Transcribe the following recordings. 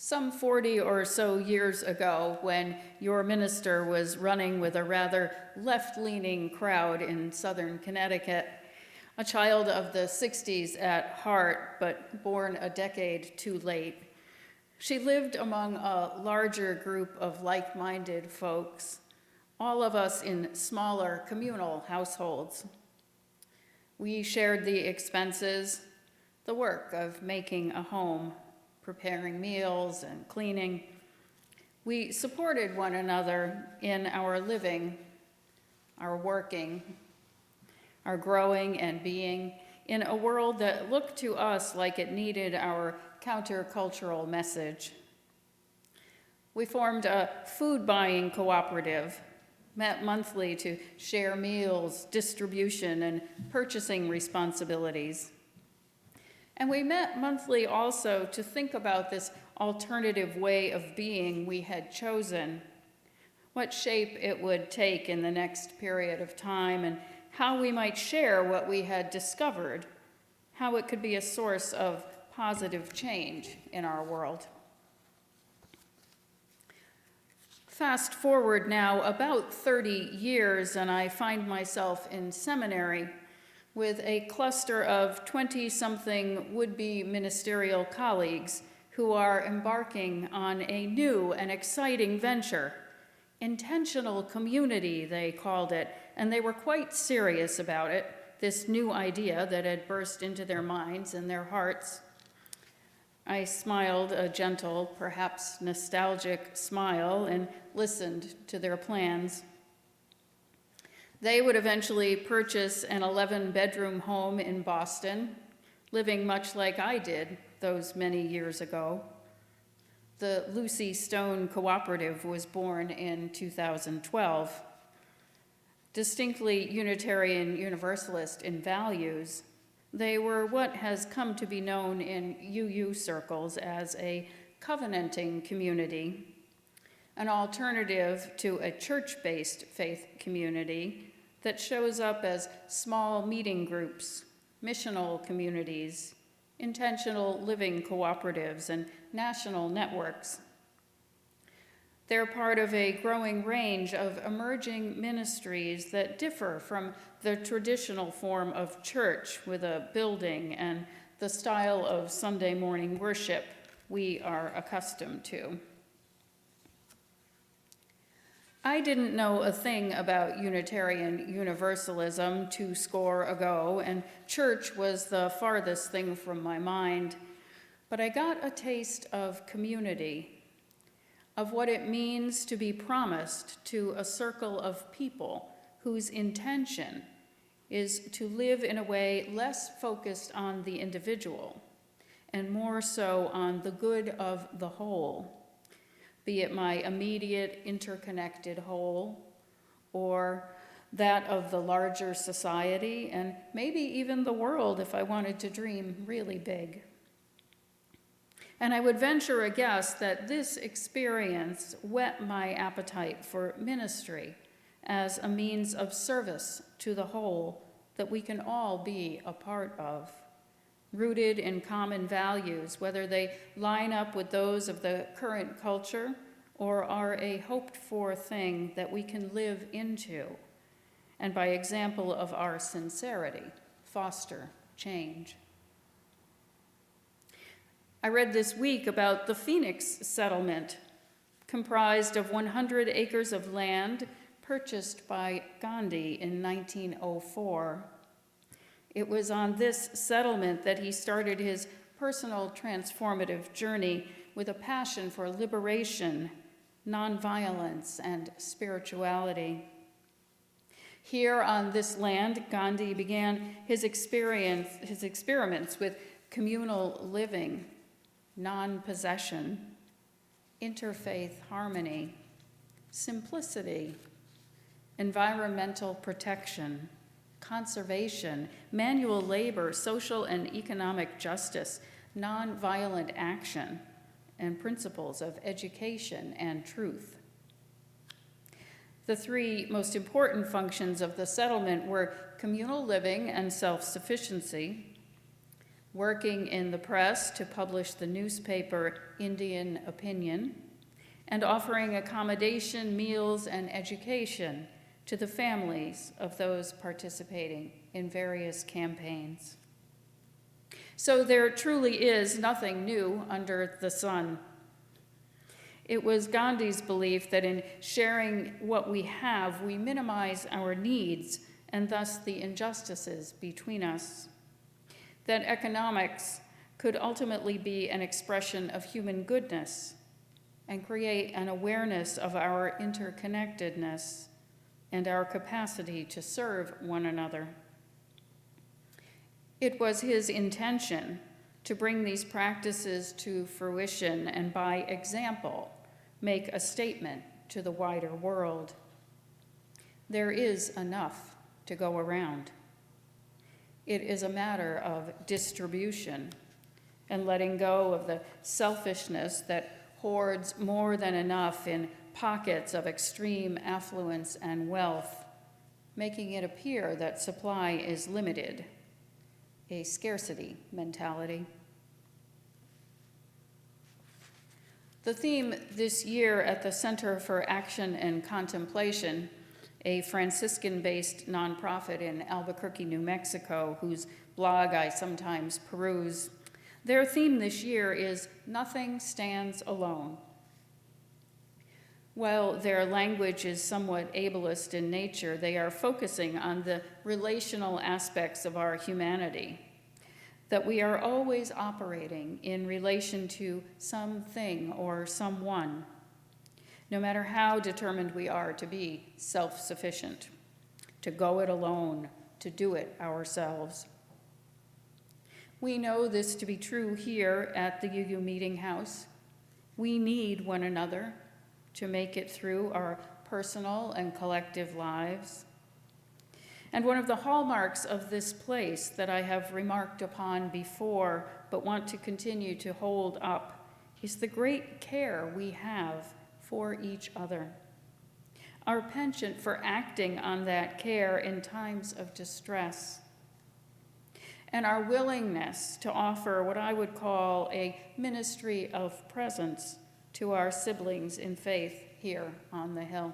Some 40 or so years ago, when your minister was running with a rather left-leaning crowd in southern Connecticut, a child of the 60s at heart, but born a decade too late, she lived among a larger group of like-minded folks, all of us in smaller communal households. We shared the expenses, the work of making a home, preparing meals and cleaning. We supported one another in our living, our working, our growing and being in a world that looked to us like it needed our countercultural message. We formed a food buying cooperative, met monthly to share meals, distribution, and purchasing responsibilities. And we met monthly also to think about this alternative way of being we had chosen, what shape it would take in the next period of time, and how we might share what we had discovered, how it could be a source of positive change in our world. Fast forward now about 30 years, and I find myself in seminary with a cluster of 20-something would-be ministerial colleagues who are embarking on a new and exciting venture. Intentional community, they called it, and they were quite serious about it, this new idea that had burst into their minds and their hearts. I smiled a gentle, perhaps nostalgic smile and listened to their plans. They would eventually purchase an 11-bedroom home in Boston, living much like I did those many years ago. The Lucy Stone Cooperative was born in 2012. Distinctly Unitarian Universalist in values, they were what has come to be known in UU circles as a covenanting community, an alternative to a church-based faith community that shows up as small meeting groups, missional communities, intentional living cooperatives, and national networks. They're part of a growing range of emerging ministries that differ from the traditional form of church with a building and the style of Sunday morning worship we are accustomed to. I didn't know a thing about Unitarian Universalism 20 ago, and church was the farthest thing from my mind, but I got a taste of community, of what it means to be promised to a circle of people whose intention is to live in a way less focused on the individual and more so on the good of the whole, be it my immediate interconnected whole or that of the larger society and maybe even the world if I wanted to dream really big. And I would venture a guess that this experience whet my appetite for ministry as a means of service to the whole that we can all be a part of, rooted in common values, whether they line up with those of the current culture or are a hoped-for thing that we can live into, and by example of our sincerity, foster change. I read this week about the Phoenix settlement, comprised of 100 acres of land purchased by Gandhi in 1904. It was on this settlement that he started his personal transformative journey with a passion for liberation, nonviolence, and spirituality. Here on this land, Gandhi began his experiments with communal living, non-possession, interfaith harmony, simplicity, environmental protection, conservation, manual labor, social and economic justice, nonviolent action, and principles of education and truth. The three most important functions of the settlement were communal living and self-sufficiency, working in the press to publish the newspaper Indian Opinion, and offering accommodation, meals, and education to the families of those participating in various campaigns. So there truly is nothing new under the sun. It was Gandhi's belief that in sharing what we have, we minimize our needs and thus the injustices between us. That economics could ultimately be an expression of human goodness and create an awareness of our interconnectedness and our capacity to serve one another. It was his intention to bring these practices to fruition and by example, make a statement to the wider world. There is enough to go around. It is a matter of distribution and letting go of the selfishness that hoards more than enough in pockets of extreme affluence and wealth, making it appear that supply is limited, a scarcity mentality. The theme this year at the Center for Action and Contemplation, a Franciscan-based nonprofit in Albuquerque, New Mexico, whose blog I sometimes peruse, their theme this year is "Nothing Stands Alone." While their language is somewhat ableist in nature, they are focusing on the relational aspects of our humanity, that we are always operating in relation to something or someone, no matter how determined we are to be self-sufficient, to go it alone, to do it ourselves. We know this to be true here at the UU Meeting House. We need one another to make it through our personal and collective lives. And one of the hallmarks of this place that I have remarked upon before, but want to continue to hold up, is the great care we have for each other. Our penchant for acting on that care in times of distress, and our willingness to offer what I would call a ministry of presence to our siblings in faith here on the Hill.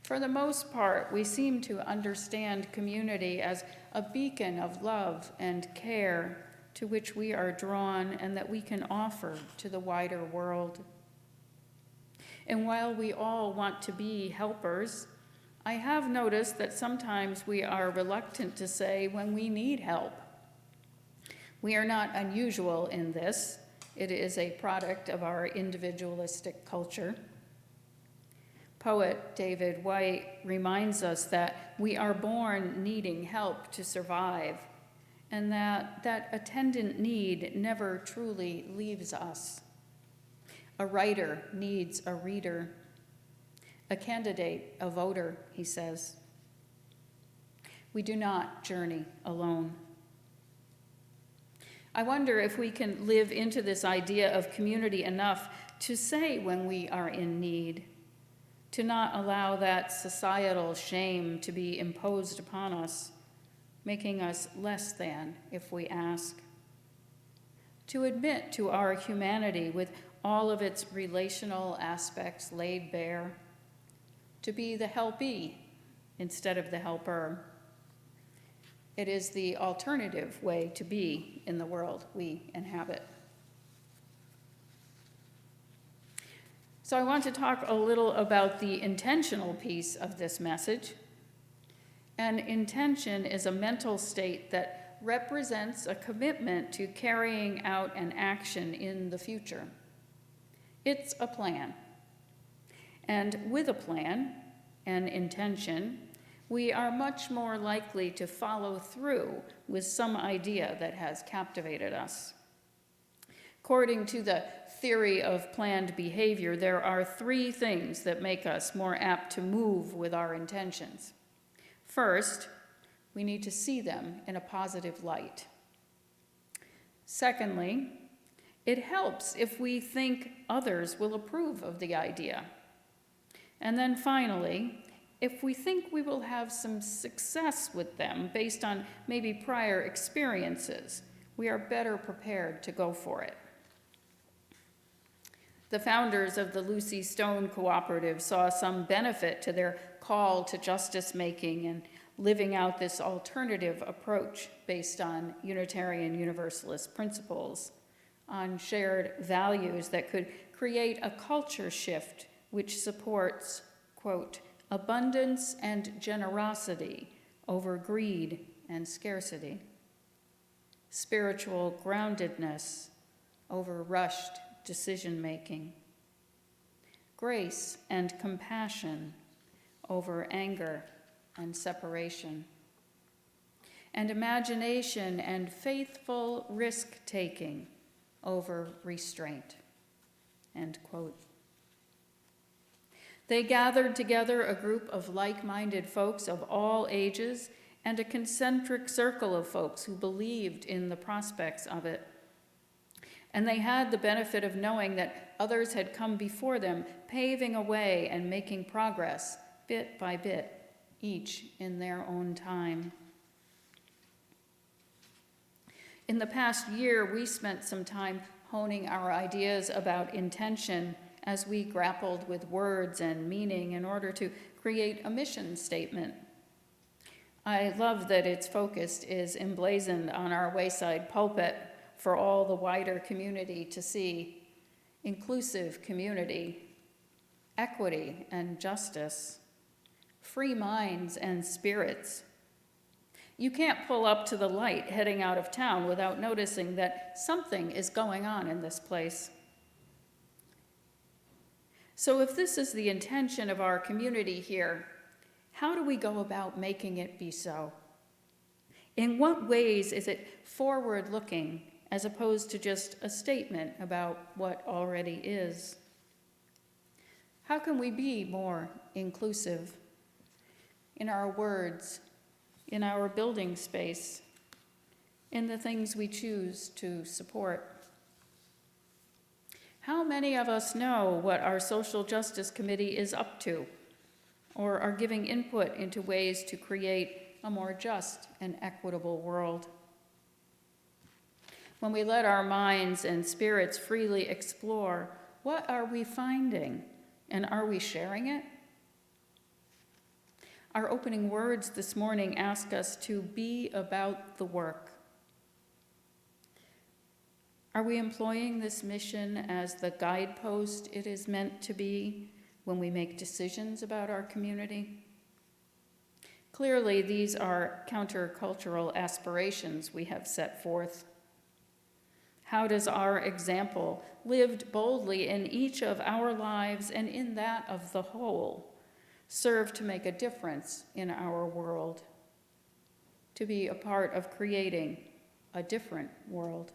For the most part, we seem to understand community as a beacon of love and care to which we are drawn and that we can offer to the wider world. And while we all want to be helpers, I have noticed that sometimes we are reluctant to say when we need help. We are not unusual in this. It is a product of our individualistic culture. Poet David White reminds us that we are born needing help to survive, and that attendant need never truly leaves us. A writer needs a reader, a candidate a voter, he says. We do not journey alone. I wonder if we can live into this idea of community enough to say when we are in need, to not allow that societal shame to be imposed upon us, making us less than if we ask. To admit to our humanity with all of its relational aspects laid bare, to be the helpee instead of the helper. It is the alternative way to be in the world we inhabit. So I want to talk a little about the intentional piece of this message. An intention is a mental state that represents a commitment to carrying out an action in the future. It's a plan. And with a plan, an intention, we are much more likely to follow through with some idea that has captivated us. According to the theory of planned behavior, there are 3 things that make us more apt to move with our intentions. First, we need to see them in a positive light. Secondly, it helps if we think others will approve of the idea. And then finally, if we think we will have some success with them based on maybe prior experiences, we are better prepared to go for it. The founders of the Lucy Stone Cooperative saw some benefit to their call to justice making and living out this alternative approach based on Unitarian Universalist principles, on shared values that could create a culture shift which supports, quote, abundance and generosity over greed and scarcity, spiritual groundedness over rushed decision-making, grace and compassion over anger and separation, and imagination and faithful risk-taking over restraint, end quote. They gathered together a group of like-minded folks of all ages and a concentric circle of folks who believed in the prospects of it. And they had the benefit of knowing that others had come before them, paving a way and making progress bit by bit, each in their own time. In the past year, we spent some time honing our ideas about intention as we grappled with words and meaning in order to create a mission statement. I love that its focus is emblazoned on our wayside pulpit for all the wider community to see: inclusive community, equity and justice, free minds and spirits. You can't pull up to the light heading out of town without noticing that something is going on in this place. So if this is the intention of our community here, how do we go about making it be so? In what ways is it forward-looking as opposed to just a statement about what already is? How can we be more inclusive in our words, in our building space, in the things we choose to support? How many of us know what our social justice committee is up to, or are giving input into ways to create a more just and equitable world? When we let our minds and spirits freely explore, what are we finding, and are we sharing it? Our opening words this morning ask us to be about the work. Are we employing this mission as the guidepost it is meant to be when we make decisions about our community? Clearly, these are countercultural aspirations we have set forth. How does our example, lived boldly in each of our lives and in that of the whole, serve to make a difference in our world, to be a part of creating a different world?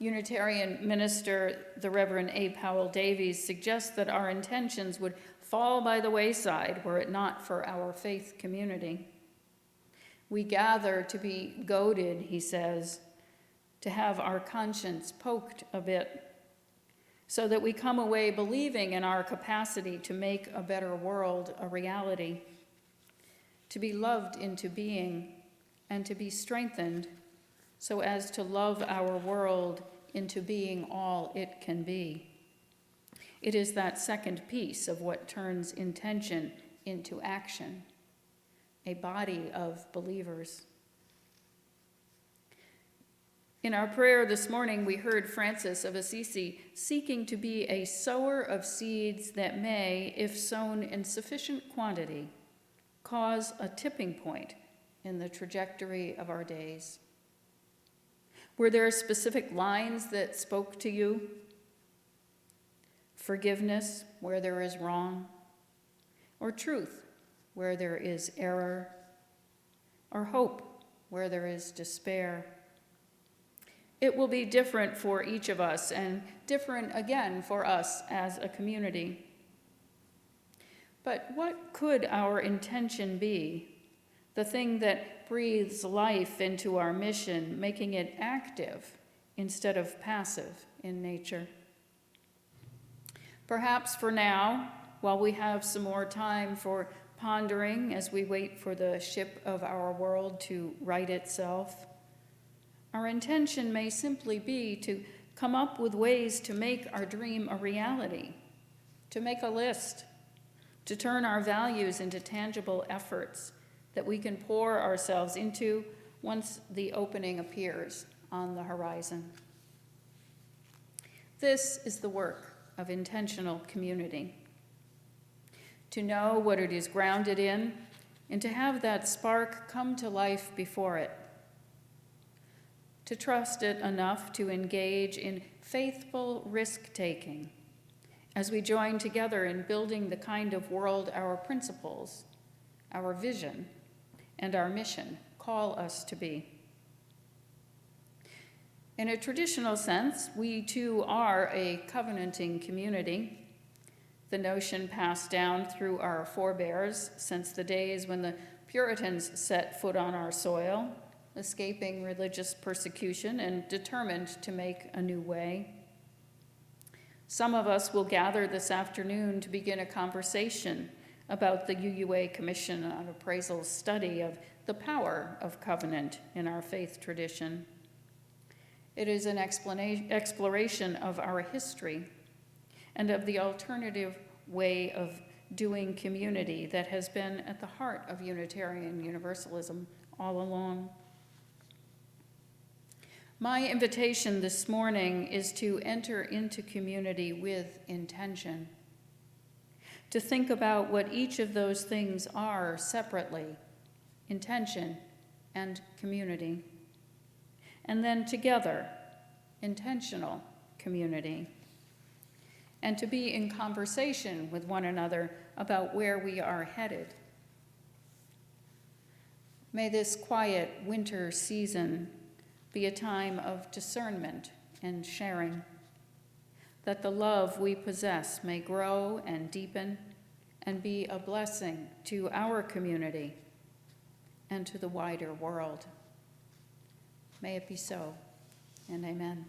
Unitarian minister, the Reverend A. Powell Davies, suggests that our intentions would fall by the wayside were it not for our faith community. We gather to be goaded, he says, to have our conscience poked a bit, so that we come away believing in our capacity to make a better world a reality, to be loved into being, and to be strengthened so as to love our world into being all it can be. It is that second piece of what turns intention into action, a body of believers. In our prayer this morning, we heard Francis of Assisi seeking to be a sower of seeds that may, if sown in sufficient quantity, cause a tipping point in the trajectory of our days. Were there specific lines that spoke to you? Forgiveness where there is wrong, or truth where there is error, or hope where there is despair. It will be different for each of us, and different again for us as a community. But what could our intention be? The thing that breathes life into our mission, making it active instead of passive in nature. Perhaps for now, while we have some more time for pondering as we wait for the ship of our world to right itself, our intention may simply be to come up with ways to make our dream a reality, to make a list, to turn our values into tangible efforts that we can pour ourselves into once the opening appears on the horizon. This is the work of intentional community. To know what it is grounded in, and to have that spark come to life before it. To trust it enough to engage in faithful risk-taking as we join together in building the kind of world our principles, our vision, and our mission call us to be. In a traditional sense, we too are a covenanting community, the notion passed down through our forebears since the days when the Puritans set foot on our soil, escaping religious persecution and determined to make a new way. Some of us will gather this afternoon to begin a conversation about the UUA Commission on Appraisal's study of the power of covenant in our faith tradition. It is an exploration of our history and of the alternative way of doing community that has been at the heart of Unitarian Universalism all along. My invitation this morning is to enter into community with intention, to think about what each of those things are separately, intention and community, and then together, intentional community, and to be in conversation with one another about where we are headed. May this quiet winter season be a time of discernment and sharing, that the love we possess may grow and deepen and be a blessing to our community and to the wider world. May it be so, and amen.